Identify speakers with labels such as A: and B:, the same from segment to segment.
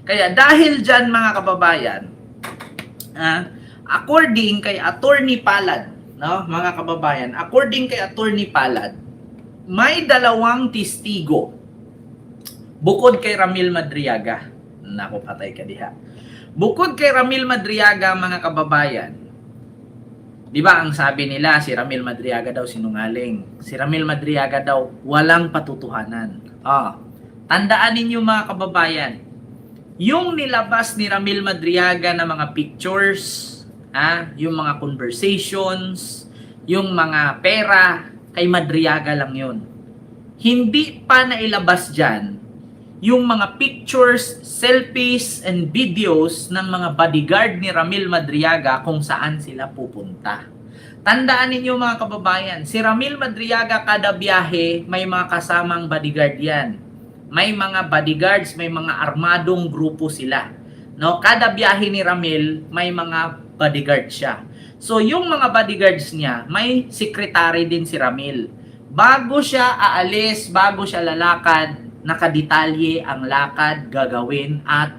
A: Kaya dahil dyan mga kababayan, according kay Attorney Palad, no, mga kababayan, according kay Attorney Palad, may dalawang testigo bukod kay Ramil Madriaga. Naku, patay ka diha. Bukod kay Ramil Madriaga, mga kababayan, di ba ang sabi nila, si Ramil Madriaga daw sinungaling. Si Ramil Madriaga daw walang patutuhanan. Tandaan ninyo mga kababayan, yung nilabas ni Ramil Madriaga na mga pictures, yung mga conversations, yung mga pera, kay Madriaga lang yun. Hindi pa nailabas dyan yung mga pictures, selfies, and videos ng mga bodyguard ni Ramil Madriaga kung saan sila pupunta. Tandaan ninyo mga kababayan, si Ramil Madriaga kada biyahe may mga kasamang bodyguard yan. May mga bodyguards, may mga armadong grupo sila. No, kada biyahe ni Ramil may mga bodyguard siya. So yung mga bodyguards niya, may secretary din si Ramil. Bago siya aalis, bago siya lalakad, nakadetalye ang lakad, gagawin at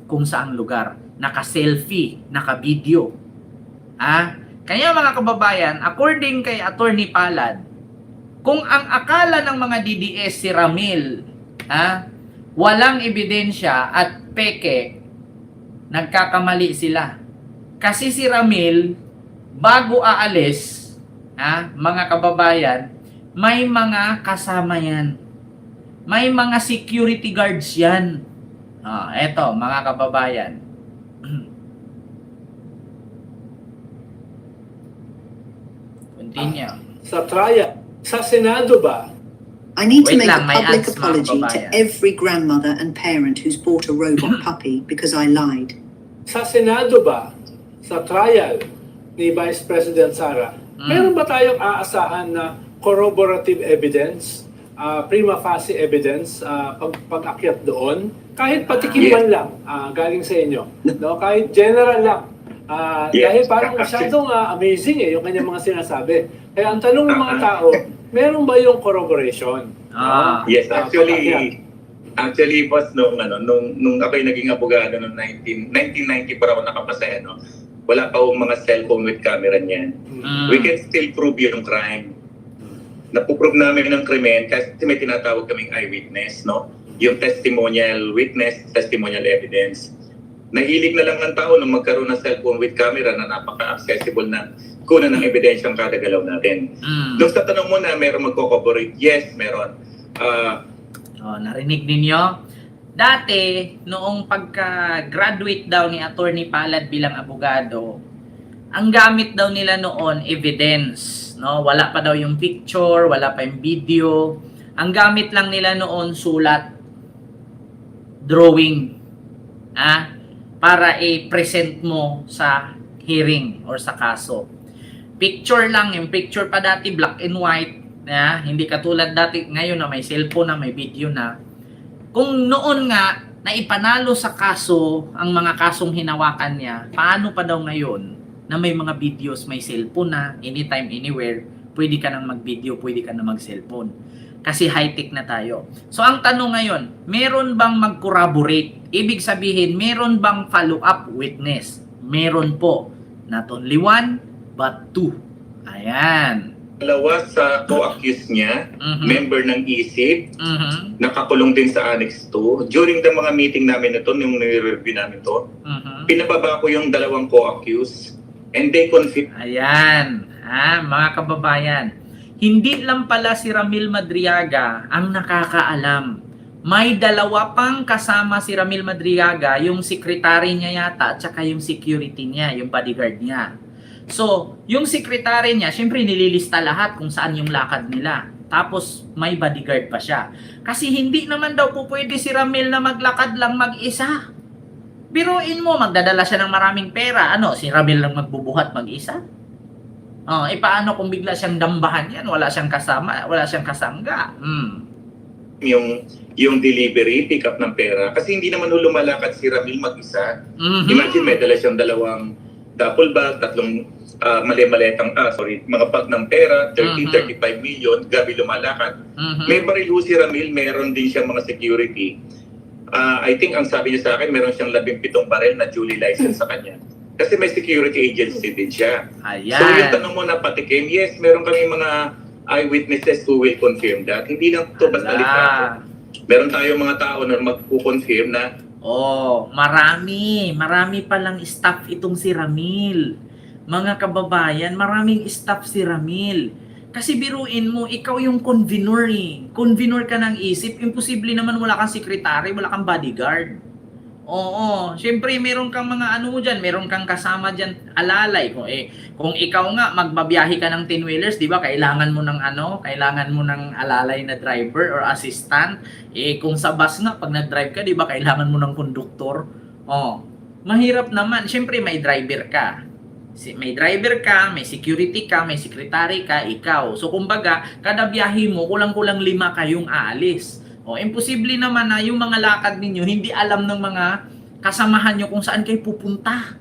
A: kung saang lugar. Naka-selfie, naka-video. Kaya mga kababayan, according kay Attorney Palad, kung ang akala ng mga DDS si Ramil, walang ebidensya at peke, nagkakamali sila. Kasi si Ramil, bago aalis, mga kababayan, may mga kasama yan. May mga security guards yan. Eto, mga kababayan. Continue.
B: Sa trial, sa Senado ba?
C: I need to
A: Wait
C: make
A: lang,
C: a
A: may
C: public
A: ads, mga
C: apology to
A: kababayan.
C: every grandmother and parent who's bought a robot puppy because I lied.
B: Sa Senado ba? Sa trial ni Vice President Sara, meron ba tayong aasahan na corroborative evidence, prima facie evidence, pag-akyat doon? Kahit patikim man lang, galing sa inyo. No? Kahit general lang. Dahil parang masyadong amazing yung kanyang mga sinasabi. Kaya ang tanong ng mga tao, meron ba yung corroboration?
D: Yes, actually boss, nung ako'y naging abogado noong 1990 pa ako nakapasa, wala pa akong mga cellphone with camera niyan. We can still prove yung crime. Napuprove namin ng krimen kasi may tinatawag kaming eyewitness, no? Yung testimonial witness, testimonial evidence. Nahilig na lang ng tao nung magkaroon ng cellphone with camera na napaka-accessible na kunan ng ebidensyang kada galaw natin. Doon sa tanong mo na meron magko-corroborate, yes, meron.
A: Narinig ninyo? Dati, noong pagka-graduate daw ni Attorney Palad bilang abogado, ang gamit daw nila noon evidence, no? Wala pa daw yung picture, wala pa yung video. Ang gamit lang nila noon sulat, drawing, para i-present mo sa hearing or sa kaso. Picture lang, yung picture pa dati black and white, hindi katulad dati ngayon na may cellphone na, may video na. Kung noon nga naipanalo sa kaso ang mga kasong hinawakan niya, paano pa daw ngayon na may mga videos, may cellphone na, anytime, anywhere, pwede ka nang mag-video, pwede ka nang mag-cellphone. Kasi high-tech na tayo. So ang tanong ngayon, meron bang mag-corroborate? Ibig sabihin, meron bang follow-up witness? Meron po. Not only one, but two. Ayan.
D: Dalawa sa co-accused niya, member ng ISIP, nakakulong din sa Annex 2. During the mga meeting namin ito, nung nire-review namin ito, pinababa ko yung dalawang co-accused and they confirm.
A: Ayan, mga kababayan. Hindi lang pala si Ramil Madriaga ang nakakaalam. May dalawa pang kasama si Ramil Madriaga, yung secretary niya yata, at saka yung security niya, yung bodyguard niya. So, yung secretary niya, syempre nililista lahat kung saan yung lakad nila. Tapos, may bodyguard pa siya. Kasi hindi naman daw po pwede si Ramil na maglakad lang mag-isa. Biruin mo, magdadala siya ng maraming pera. Si Ramil lang magbubuhat mag-isa? Paano kung bigla siyang dambahan yan? Wala siyang kasama, wala siyang kasangga.
D: Yung delivery, pick up ng pera. Kasi hindi naman lumalakad si Ramil mag-isa. Imagine may dala siyang dalawang duffel bag, tatlong mga bag ng pera, 35 million, gabi lumalakad. May baril si Ramil, meron din siyang mga security. I think ang sabi niya sa akin, meron siyang 17 baril na duly licensed sa kanya. Kasi may security agency din siya.
A: Ayan.
D: So yung tanong mo na patikim, yes, meron kami mga eyewitnesses who will confirm that. Hindi lang ito basta litrato. Meron tayong mga tao na magpo-confirm na
A: marami palang staff itong si Ramil. Mga kababayan, maraming staff si Ramil. Kasi biruin mo, ikaw yung convenor eh. Convenor ka ng isip. Imposible naman wala kang secretary, wala kang bodyguard. Oo, syempre meron kang mga ano mo dyan, meron kang kasama dyan, alalay. Kung ikaw nga, magbabiyahe ka ng 10-wheelers, di ba, kailangan mo ng alalay na driver or assistant. Kung sa bus nga, pag nag-drive ka, di ba, kailangan mo ng konduktor. Mahirap naman. Syempre may driver ka. May driver ka, may security ka, may secretary ka, ikaw. So kumbaga, kada biyahe mo, kulang-kulang 5 kayong aalis. Imposible naman na yung mga lakad ninyo, hindi alam ng mga kasamahan nyo kung saan kayo pupunta.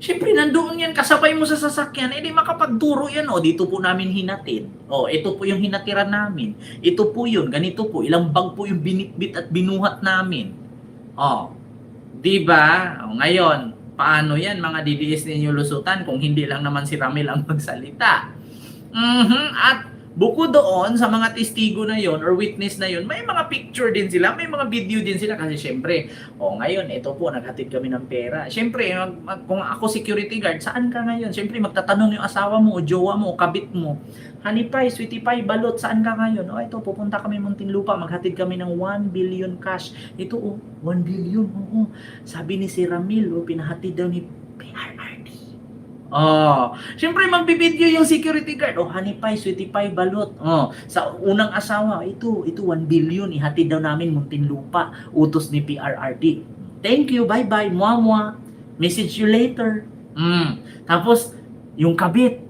A: Siyempre, nandoon yan, kasabay mo sa sasakyan, di makapagturo yan, dito po namin hinatid. Ito po yung hinatiran namin. Ito po yun, ganito po, ilang bag po yung binitbit at binuhat namin. Diba? Ngayon, paano yan mga DDS ninyo lusutan kung hindi lang naman si Ramil ang magsalita? At bukod doon sa mga testigo na yon or witness na yon, may mga picture din sila, may mga video din sila kasi syempre, ngayon, ito po, naghatid kami ng pera. Syempre, kung ako security guard, saan ka ngayon? Syempre, magtatanong yung asawa mo, o jowa mo, o kabit mo. Honey pie, sweetie pie, balot, saan ka ngayon? Ito, pupunta kami Muntinlupa, maghatid kami ng 1 billion cash. Ito, 1 billion, Sabi ni si Ramil, pinahatid daw ni PRRD. Siyempre magbibideo yung security guard. Honey pie, sweetie pie, balot. Sa unang asawa, ito 1 billion, ihatid daw namin Muntinlupa, utos ni PRRD. Thank you, bye-bye, muah-muah. Message you later. Tapos, yung kabit,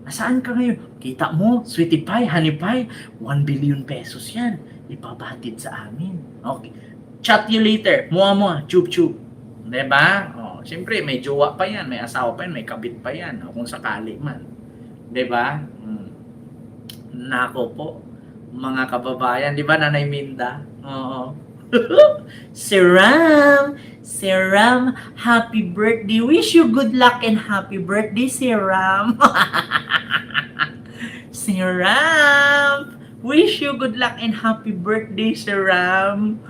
A: saan ka ngayon? Kita mo, sweetie pie, honey pie, 1 billion pesos yan. Ipapahatid sa amin. Okay. Chat you later, muah-muah, chup-chup. Diba? Siyempre, may jowa pa yan, may asawa pa yan, may kabit pa yan, kung sakali man. Diba? Nako po, mga kababayan, diba, Nanay Minda? Oo. Si Ram, happy birthday. Wish you good luck and happy birthday, si Ram. Si Ram, wish you good luck and happy birthday, si Ram.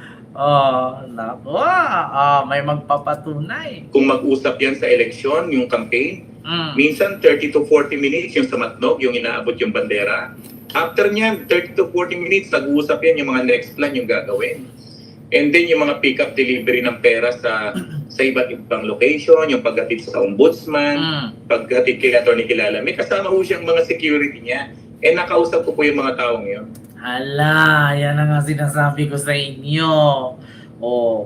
A: Nako. May magpapatunay.
D: kung mag-usap yan sa eleksyon, yung campaign, minsan 30 to 40 minutes yung sa matnog, yung inaabot yung bandera. After niyan, 30 to 40 minutes, nag-uusap yan yung mga next plan yung gagawin. And then yung mga pick-up delivery ng pera sa iba't ibang location, yung paghatid sa ombudsman, paghatid kay Atty. Kilala. May kasama ho siyang mga security niya. Nakausap ko po yung mga taong yun.
A: Hala, yan ang sinasabi ko sa inyo.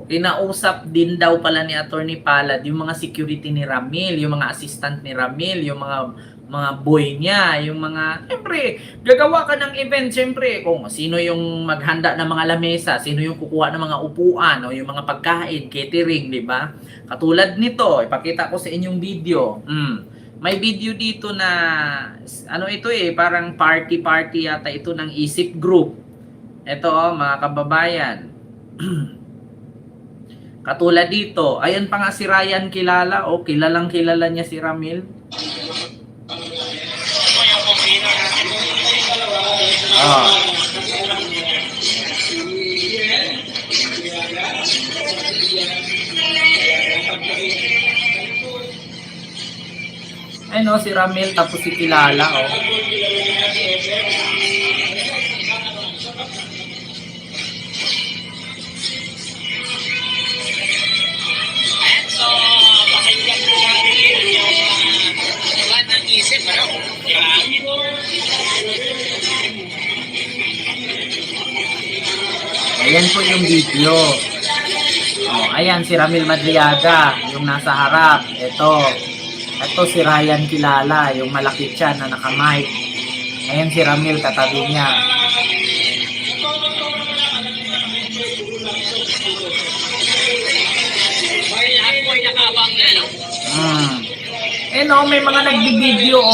A: Kinausap din daw pala ni Atty. Palad yung mga security ni Ramil, yung mga assistant ni Ramil, yung mga boy niya, yung mga, siyempre, gagawa ka ng event, siyempre, kung sino yung maghanda ng mga lamesa, sino yung kukuha ng mga upuan, o yung mga pagkain, catering, di ba? Katulad nito, ipakita ko sa inyong video. May video dito na, parang party yata ito ng Isip Group. Ito, mga kababayan. Katulad dito, ayan pa nga si Ryan Kilala, kilalang kilala niya si Ramil. Si Ramil tapos si Kilala,
E: So, pakinggan po natin yung buwan ng isip,
A: Ayan po yung video. Ayan si Ramil Madriaga, yung nasa harap. Ito si Ryan Kilala, yung malaki siya na naka-mic. Ayan si Ramil, katabi niya.
E: May nakabang na,
A: May mga nagbibideo,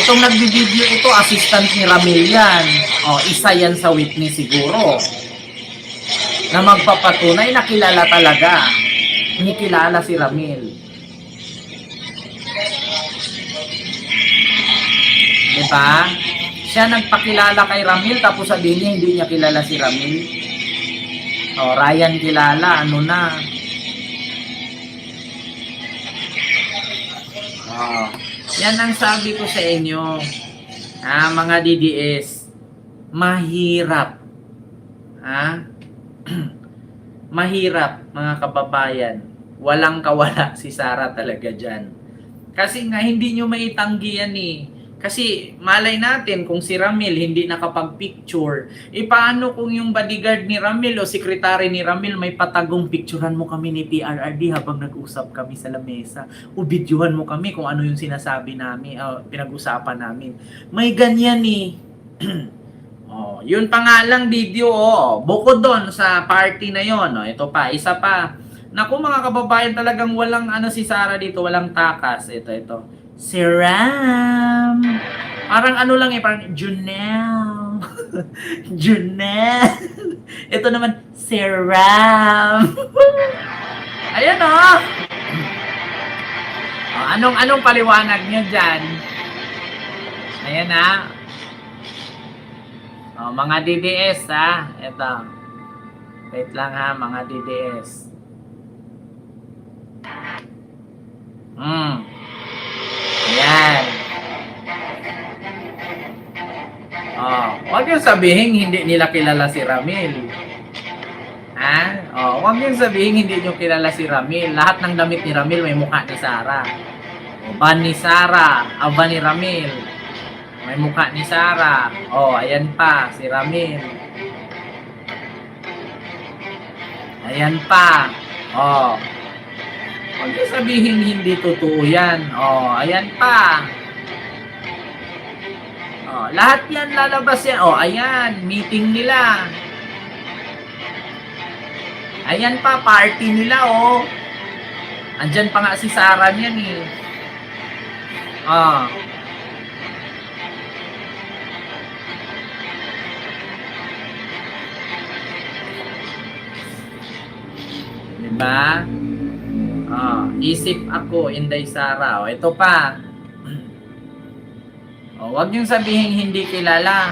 A: itong nagbibideo ito, assistant ni Ramil yan. Isa yan sa witness siguro. na magpapatunay na kilala talaga. Kinikilala si Ramil. Diba? Siya nagpakilala kay Ramil tapos sabihin niya hindi niya kilala si Ramil. O, Ryan kilala, ano na. O, yan ang sabi ko sa inyo. Mga DDS, mahirap. Mahirap, mga kababayan. Walang kawala si Sara talaga dyan. Kasi nga, hindi nyo maitanggi yan eh. Kasi malay natin kung si Ramil hindi nakapag-picture, paano kung yung bodyguard ni Ramil o sekretary ni Ramil may patagong picturean mo kami ni PRRD habang nag-usap kami sa lamesa o videohan mo kami kung ano yung sinasabi namin, pinag-usapan namin. May ganyan eh. Oh, yun pa nga lang video, bukod doon sa party na yon, ito pa, isa pa. Naku mga kababayan, talagang walang si Sara dito, walang takas. Ito. Si Ram. Parang ano lang parang Junel. Junel. Ito naman, si Ram. Ayan anong paliwanag niyo dyan? Ayan mga DDS Ito. Wait lang mga DDS. Ayan. Huwag yung sabihin hindi nila kilala si Ramil. Huwag yung sabihin hindi nyo kilala si Ramil. Lahat ng damit ni Ramil may mukha ni Sara. Ban ni Sara, ban ni Ramil. May mukha ni Sara. Ayan pa, si Ramil. Ayan pa. Huwag yung sabihin hindi totoo yan. Ayan pa. Lahat yan lalabas yan. Ayan, meeting nila. Ayan pa, party nila Andyan pa nga si Sara niyan eh. Diba? Isip ako, Inday Sara. Ito pa. Huwag niyong sabihin hindi kilala.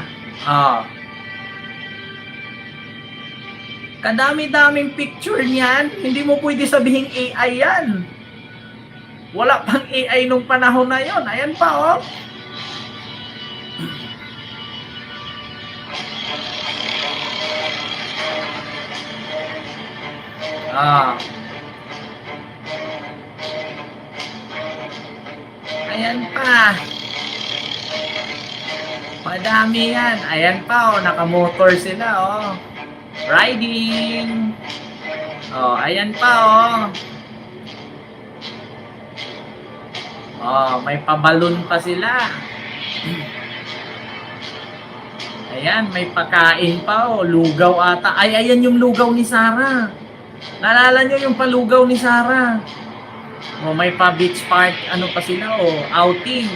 A: Kadami-daming picture niyan. Hindi mo pwede sabihin AI yan. Wala pang AI nung panahon na yon. Ayan pa Ayan pa. Madami yan. Ayan pa nakamotor sila Riding. Ayan pa may pabalon pa sila. Ayan, may pakain pa lugaw ata. Ayan yung lugaw ni Sara. Naalala nyo yung palugaw ni Sara? May pa beach park, pa sila outing.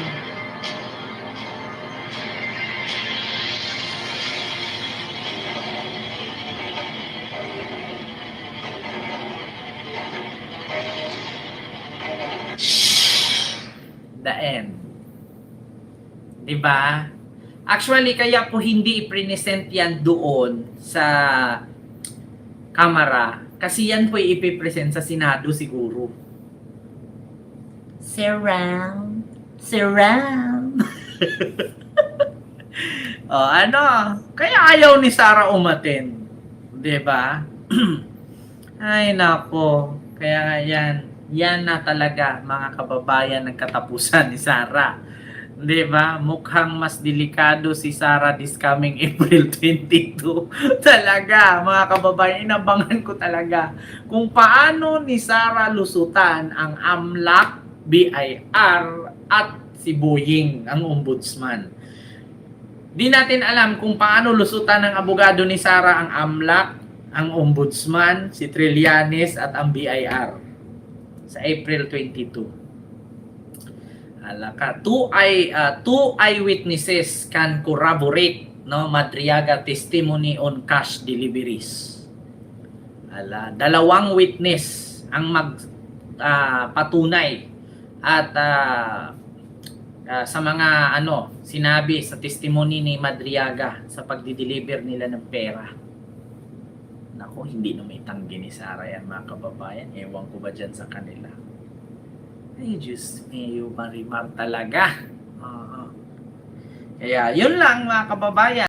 A: The end. Diba? Actually, kaya po hindi i-present yan doon sa kamera. Kasi yan po ipipresent sa Senado siguro. Seram. Kaya ayaw ni Sara umaten. Diba? Ay, nako. Kaya yan na talaga, mga kababayan, ng katapusan ni Sara. Diba? Mukhang mas delikado si Sara this coming April 22. Talaga, mga kababayan, inabangan ko talaga kung paano ni Sara lusutan ang AMLAC, BIR, at si Boying, ang ombudsman. Di natin alam kung paano lusutan ng abogado ni Sara ang AMLAC, ang ombudsman, si Trillanes, at ang BIR sa April 22. Two eyewitnesses can corroborate Madriaga testimony on cash deliveries. Dalawang witness ang patunay at sa mga sinabi sa testimony ni Madriaga sa pagdi-deliver nila ng pera. Nako, hindi na may tanggi ni Sara yan, mga kababayan. Ewan ko ba dyan sa kanila. Ay, Diyos me, Marimar talaga. Kaya, yun lang, mga kababayan.